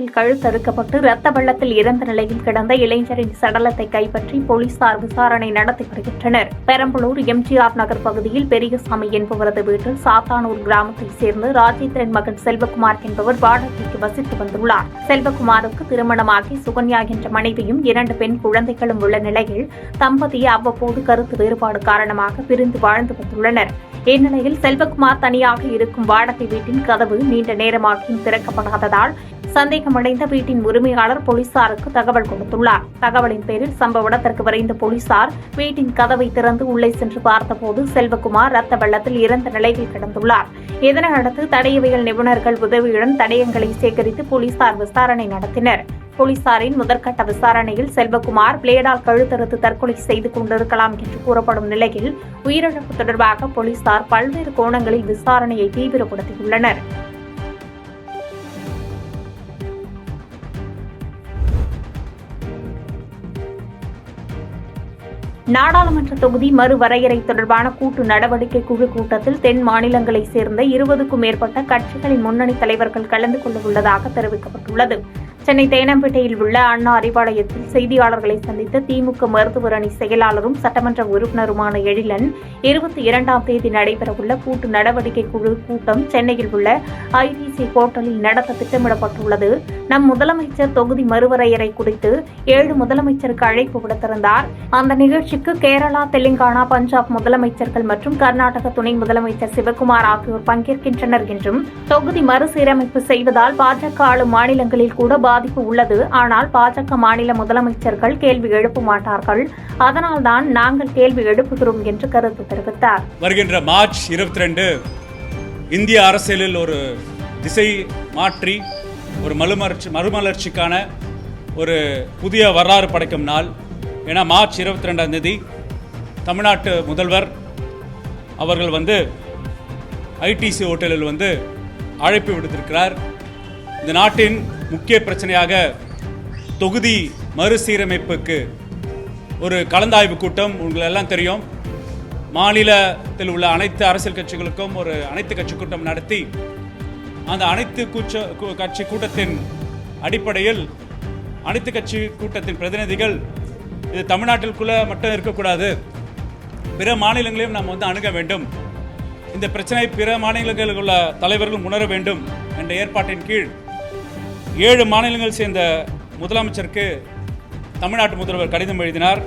பெரம்பலூரில் கழுத்தறுக்கப்பட்டு இரத்த வெள்ளத்தில் இறந்த நிலையில் கிடந்த இளைஞரின் சடலத்தை கைப்பற்றி போலீசார் விசாரணை நடத்தி வருகின்றனர். பெரம்பலூர் எம்ஜிஆர் நகர் பகுதியில் பெரியசாமி என்பவரது வீட்டில் சாத்தானூர் கிராமத்தைச் சேர்ந்த ராஜேந்திரன் மகன் செல்வகுமார் என்பவர் வாடகைக்கு வசித்து வந்துள்ளார். செல்வகுமாருக்கு திருமணமாகி சுகன்யா என்ற மனைவியும் 2 பெண் குழந்தைகளும் உள்ள நிலையில் தம்பதி அவ்வப்போது கருத்து வேறுபாடு காரணமாக பிரிந்து வாழ்ந்து வந்துள்ளனர். இந்நிலையில் செல்வகுமார் தனியாக இருக்கும் வாடகை வீட்டின் கதவு நீண்ட நேரமாகியும் திறக்கப்படாததால் சந்தேகமடைந்த வீட்டின் உரிமையாளர் போலீசாருக்கு தகவல் கொடுத்துள்ளார். தகவலின் பேரில் சம்பவ இடத்திற்கு விரைந்த போலீசார் வீட்டின் கதவை திறந்து உள்ளே சென்று பார்த்தபோது செல்வகுமார் ரத்த வெள்ளத்தில் இறந்த நிலையில் கிடந்துள்ளார். இதனையடுத்து தடயவியல் நிபுணர்கள் உதவியுடன் தடயங்களை சேகரித்து போலீசார் விசாரணை நடத்தினர். போலீசாரின் முதற்கட்ட விசாரணையில் செல்வகுமார் பிளேடால் கழுத்தறுத்து தற்கொலை செய்து கொண்டிருக்கலாம் என்று கூறப்படும் நிலையில் உயிரிழப்பு தொடர்பாக போலீசார் பல்வேறு கோணங்களில் விசாரணையை தீவிரப்படுத்தியுள்ளனர். நாடாளுமன்ற தொகுதி மறுவரையறை தொடர்பான கூட்டு நடவடிக்கை குழு கூட்டத்தில் தென் மாநிலங்களைச் சேர்ந்த 20க்கும் மேற்பட்ட கட்சிகளின் முன்னணி தலைவர்கள் கலந்து கொள்ள உள்ளதாக தெரிவிக்கப்பட்டுள்ளது. சென்னை தேனம்பேட்டையில் உள்ள அண்ணா அறிவாலயத்தில் செய்தியாளர்களை சந்தித்த திமுக மருத்துவர் அணி செயலாளரும் சட்டமன்ற உறுப்பினருமான எழிலன் 22ஆம் தேதி நடைபெறவுள்ள கூட்டு நடவடிக்கை குழு கூட்டம் சென்னையில் உள்ள ஐடிசி ஹோட்டலில் நடத்த திட்டமிடப்பட்டுள்ளது. நம் முதலமைச்சர் தொகுதி மறுவரையறை குறித்து 7 முதலமைச்சருக்கு அழைப்பு விடுத்திருந்தார். அந்த நிகழ்ச்சிக்கு கேரளா, தெலுங்கானா, பஞ்சாப் முதலமைச்சர்கள் மற்றும் கர்நாடக துணை முதலமைச்சர் சிவகுமார் ஆகியோர் பங்கேற்கின்றனர் என்றும், தொகுதி மறுசீரமைப்பு செய்வதால் பாஜக ஆளும் மாநிலங்களில் கூட பாதிப்பு உள்ளது. ஆனால் பாஜக மாநில முதலமைச்சர்கள் கேள்வி எழுப்ப மாட்டார்கள். அதனால்தான் நாங்கள் கேள்வி எழுப்புகிறோம் என்று கருத்து தெரிவித்தார். வருகின்ற மார்ச் 22 இந்திய அரசியலில் ஒரு திசை மாற்றி ஒரு மறுமலர்ச்சிக்கான ஒரு புதிய வரலாறு படைக்கும் நாள். ஏன்னா மார்ச் 22ஆம் தேதி தமிழ்நாட்டு முதல்வர் அவர்கள் ஐடிசி ஹோட்டலில் அழைப்பு விடுத்திருக்கிறார். இந்த நாட்டின் முக்கிய பிரச்சனையாக தொகுதி மறுசீரமைப்புக்கு ஒரு கலந்தாய்வு கூட்டம் உங்களுக்கு எல்லாம் தெரியும். மாநிலத்தில் உள்ள அனைத்து அரசியல் கட்சிகளுக்கும் ஒரு அனைத்து கட்சி கூட்டம் நடத்தி அந்த அனைத்து கட்சி கூட்டத்தின் அடிப்படையில் அனைத்து கட்சி கூட்டத்தின் பிரதிநிதிகள் இது தமிழ்நாட்டிற்குள்ள மட்டும் இருக்கக்கூடாது, பிற மாநிலங்களையும் நாம் அணுக வேண்டும், இந்த பிரச்சனை பிற மாநிலங்களில் உள்ள தலைவர்களும் உணர வேண்டும் என்ற ஏற்பாட்டின் கீழ் 7 மாநிலங்கள் சேர்ந்த முதலமைச்சருக்கு தமிழ்நாட்டு முதல்வர் கடிதம் எழுதினார்.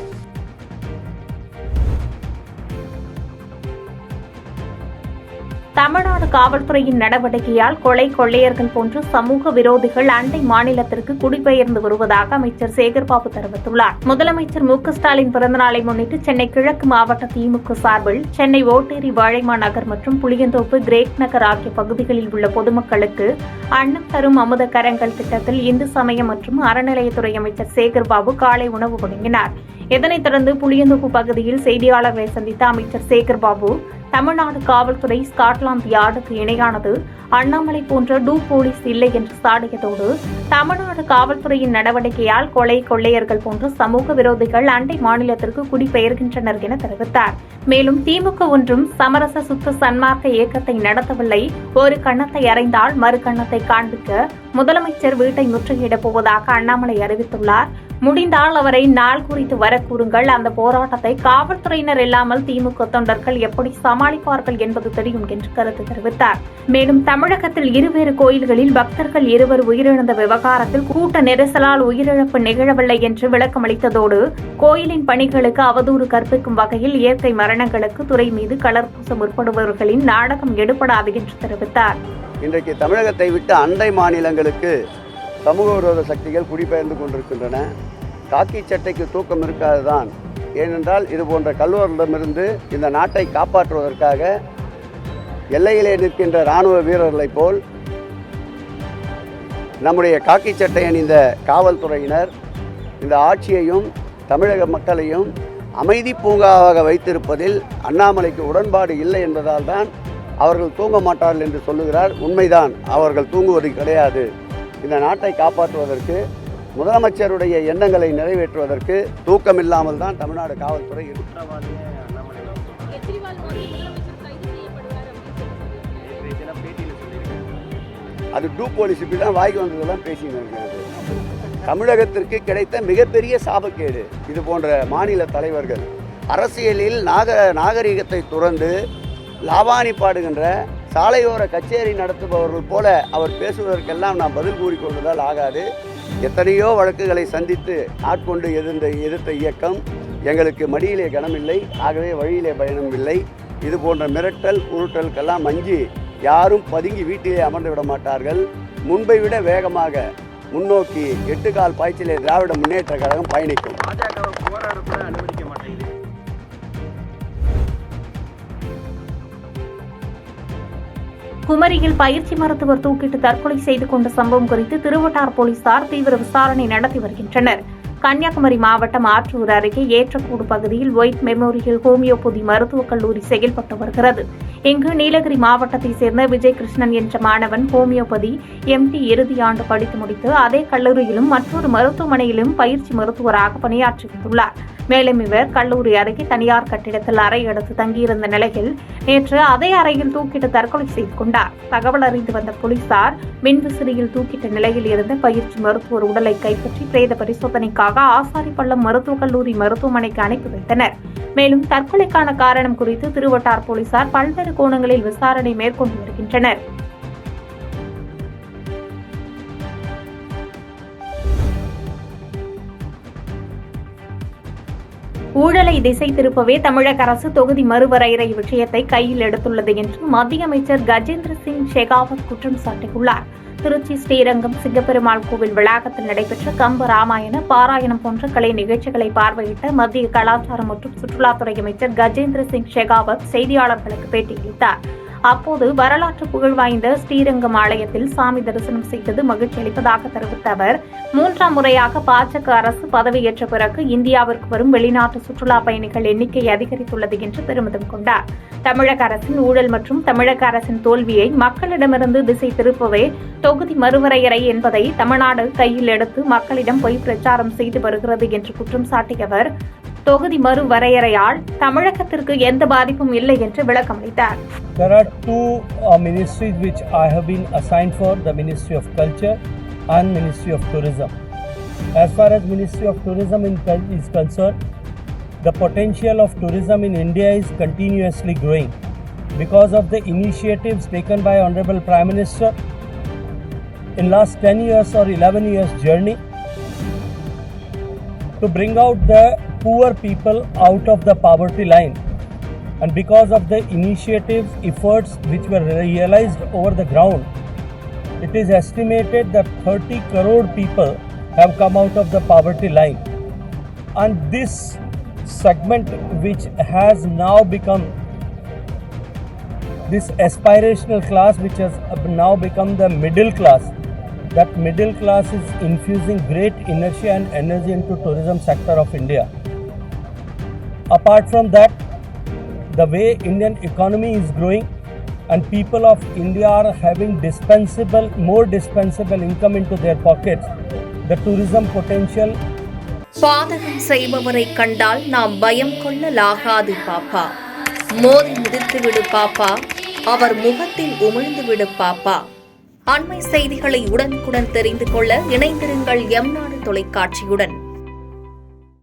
தமிழ்நாடு காவல்துறையின் நடவடிக்கையால் கொள்ளையர்கள் போன்ற சமூக விரோதிகள் அண்டை மாநிலத்திற்கு குடிபெயர்ந்து வருவதாக அமைச்சர் சேகர்பாபு தெரிவித்துள்ளார். முதலமைச்சர் மு க ஸ்டாலின் பிறந்தநாளை முன்னிட்டு சென்னை கிழக்கு மாவட்ட திமுக சார்பில் சென்னை ஓட்டேரி, வாழைமா நகர் மற்றும் புளியந்தோப்பு, கிரேக் நகர் ஆகிய பகுதிகளில் உள்ள பொதுமக்களுக்கு அன்னம் தரும் அமுத கரங்கள் திட்டத்தில் இந்து சமய மற்றும் அறநிலையத்துறை அமைச்சர் சேகர்பாபு காலை உணவு வழங்கினார். இதனைத் தொடர்ந்து புளியந்தோப்பு பகுதியில் செய்தியாளர்களை சந்தித்த அமைச்சர் சேகர்பாபு, தமிழ்நாடு காவல்துறை ஸ்காட்லாந்து யார்டுக்கு இணையானது, அண்ணாமலை போன்ற போலீஸ் இல்லை என்று சாடியதோடு தமிழ்நாடு காவல்துறையின் நடவடிக்கையால் கொள்ளையர்கள் போன்ற சமூக விரோதிகள் அண்டை மாநிலத்திற்கு குடிபெயர்கின்றனர் என தெரிவித்தார். மேலும் திமுக ஒன்றும் சமரச சுத்த சன்மார்க்க இயக்கத்தை நடத்தவில்லை, ஒரு கன்னத்தை அறைந்தால் மறு கன்னத்தை காண்பிக்க முதலமைச்சர் வீட்டை முற்றுகையிடப் போவதாக அண்ணாமலை அறிவித்துள்ளார். முடிந்தால் அவரை நாள் குறித்து வர கூறுங்கள். அந்த போராட்டத்தை காவல்துறையினர் இல்லாமல் திமுக தொண்டர்கள் எப்படி சமாளிப்பார்கள் என்பது தெரியும் என்று கருத்து தெரிவித்தார். மேலும் தமிழகத்தில் 2 கோயில்களில் பக்தர்கள் 2 உயிரிழந்த விவகாரத்தில் கூட்ட நெரிசலால் உயிரிழப்பு நிகழவில்லை என்று விளக்கமளித்ததோடு கோயிலின் பணிகளுக்கு அவதூறு கற்பிக்கும் வகையில் இயற்கை மரணங்களுக்கு துறை மீது கலர் பூச முற்படுபவர்களின் நாடகம் எடுபடாது என்று தெரிவித்தார். இன்றைக்கு தமிழகத்தை விட்டு அண்டை மாநிலங்களுக்கு சமூக விரோத சக்திகள் குடிபெயர்ந்து கொண்டிருக்கின்றன. காக்கி சட்டைக்கு தூக்கம் இருக்காதுதான். ஏனென்றால் இது போன்ற கல்வர்களிடமிருந்து இந்த நாட்டை காப்பாற்றுவதற்காக எல்லையிலே நிற்கின்ற இராணுவ வீரர்களைப் போல் நம்முடைய காக்கி சட்டை அணிந்த காவல்துறையினர் இந்த ஆட்சியையும் தமிழக மக்களையும் அமைதி பூங்காவாக வைத்திருப்பதில் அண்ணாமலைக்கு உடன்பாடு இல்லை என்பதால் தான் அவர்கள் தூங்க மாட்டார்கள் என்று சொல்லுகிறார். உண்மைதான், அவர்கள் தூங்குவது கிடையாது. இந்த நாட்டை காப்பாற்றுவதற்கு, முதலமைச்சருடைய எண்ணங்களை நிறைவேற்றுவதற்கு தூக்கமில்லாமல் தான் தமிழ்நாடு காவல்துறை அது போலீஸ் இப்படி தான் வாய்க்கு வந்ததெல்லாம் பேசின்னு இருக்கிறது. தமிழகத்திற்கு கிடைத்த மிகப்பெரிய சாபக்கேடு இது போன்ற மாநில தலைவர்கள் அரசியலில் நாகரிகத்தை துறந்து லாபானி பாடுகின்ற சாலையோர கச்சேரி நடத்துபவர்கள் போல அவர் பேசுவதற்கெல்லாம் நாம் பதில் கூறிக்கொள்வதால் ஆகாது. எத்தனையோ வழக்குகளை சந்தித்து ஆட்கொண்டு எதிர்த்த இயக்கம் எங்களுக்கு மடியிலே கனமில்லை, ஆகவே வழியிலே பயணம் இல்லை. இது போன்ற மிரட்டல் உருட்டலுக்கெல்லாம் அஞ்சி யாரும் பதுங்கி வீட்டிலே அமர்ந்து விட மாட்டார்கள். முன்பை விட வேகமாக முன்னோக்கி 8 கால் பாய்ச்சலே திராவிட முன்னேற்ற கழகம் பயணிக்கும். அனுமதிக்க மாட்டேங்குது. குமரியில் பயிற்சி மருத்துவர் தூக்கிட்டு தற்கொலை செய்து கொண்ட சம்பவம் குறித்து திருவட்டார் போலீசார் தீவிர விசாரணை நடத்தி வருகின்றனர். கன்னியாகுமரி மாவட்டம் ஆற்றூர் அருகே ஏற்றக்கூடு பகுதியில் ஒயிட் மெமோரியல் ஹோமியோபதி மருத்துவக் கல்லூரி செயல்பட்டு வருகிறது. இங்கு நீலகிரி மாவட்டத்தைச் சேர்ந்த விஜய் கிருஷ்ணன் என்ற மாணவன் ஹோமியோபதி MD இறுதி ஆண்டு படித்து முடித்து அதே கல்லூரியிலும் மற்றொரு மருத்துவமனையிலும் பயிற்சி மருத்துவராக பணியாற்றி வந்துள்ளார். மேலும் இவர் கல்லூரி அருகே தனியார் கட்டிடத்தில் அறை எடுத்து தங்கியிருந்த நிலையில் நேற்று அதே அறையில் தூக்கிட்டு தற்கொலை செய்து கொண்டார். தகவல் அறிந்து வந்த போலீசார் மின்விசிறியில் தூக்கிட்ட நிலையில் இருந்த பயிற்சி மருத்துவர் உடலை கைப்பற்றி பிரேத பரிசோதனைக்காக ஆசாரிப்பள்ளம் மருத்துவக் கல்லூரி மருத்துவமனைக்கு அனுப்பி வைத்தனர். மேலும் தற்கொலைக்கான காரணம் குறித்து திருவட்டார் போலீசார் பல்வேறு கோணங்களில் விசாரணை மேற்கொண்டு வருகின்றனர். ஊழலை திசை திருப்பவே தமிழக அரசு தொகுதி மறுவரையறை விஷயத்தை கையில் எடுத்துள்ளது என்று மத்திய அமைச்சர் கஜேந்திர சிங் ஷெகாவத் குற்றம் சாட்டியுள்ளார். திருச்சி ஸ்ரீரங்கம் சிங்கப்பெருமாள் கோவில் வளாகத்தில் நடைபெற்ற கம்ப ராமாயண பாராயணம் போன்ற கலை நிகழ்ச்சிகளை பார்வையிட்ட மத்திய கலாச்சாரம் மற்றும் சுற்றுலாத்துறை அமைச்சர் கஜேந்திர சிங் ஷெகாவத் செய்தியாளர்களுக்கு பேட்டியளித்தார். அப்போது வரலாற்று புகழ் வாய்ந்த ஸ்ரீரங்கம் ஆலயத்தில் சாமி தரிசனம் செய்தது மகிழ்ச்சி அளிப்பதாக தெரிவித்த அவர் 3ஆம் முறையாக பாஜக அரசு பதவியேற்ற பிறகு இந்தியாவிற்கு வரும் வெளிநாட்டு சுற்றுலா பயணிகள் எண்ணிக்கை அதிகரித்துள்ளது என்று பெருமிதம் கொண்டார். தமிழக அரசின் ஊழல் மற்றும் தமிழக அரசின் தோல்வியை மக்களிடமிருந்து திசை திருப்பவே தொகுதி மறுவரையறை என்பதை தமிழ்நாடு கையில் எடுத்து மக்களிடம் பொய் பிரச்சாரம் செய்து வருகிறது என்று குற்றம் சாட்டிய அவர் தொகுதி மறுவரையறையால் தமிழகத்திற்கு எந்த பாதிப்பும் இல்லை என்று விளக்கமளித்தார். There are two ministries which I have been assigned for, the Ministry of Culture and Ministry of Tourism. As far as Ministry of Tourism is concerned, the potential of tourism in India is continuously growing because of the initiatives taken by Honorable Prime Minister in last 10 years or 11 years journey to bring out the poor people out of the poverty line. And because of the initiatives, efforts which were realized over the ground, it is estimated that 30 crore people have come out of the poverty line. And this segment which has now become this aspirational class, which has now become the middle class, that middle class is infusing great inertia and energy into tourism sector of India. Apart from that, the way Indian economy is growing and people of India are having more dispensable income into their pockets, the tourism potential. பாதகம் செய்பவரை கண்டால் நாம் பயம் கொள்ளலாகாது பாப்பா. மோதி மிதித்துவிடு பாப்பா, அவர் முகத்தில் உமிழ்ந்துவிடு பாப்பா. அண்மை செய்திகளை உடனுக்குடன் தெரிந்து கொள்ள இணைந்திருங்கள் எம் நாடு தொலைக்காட்சியுடன்.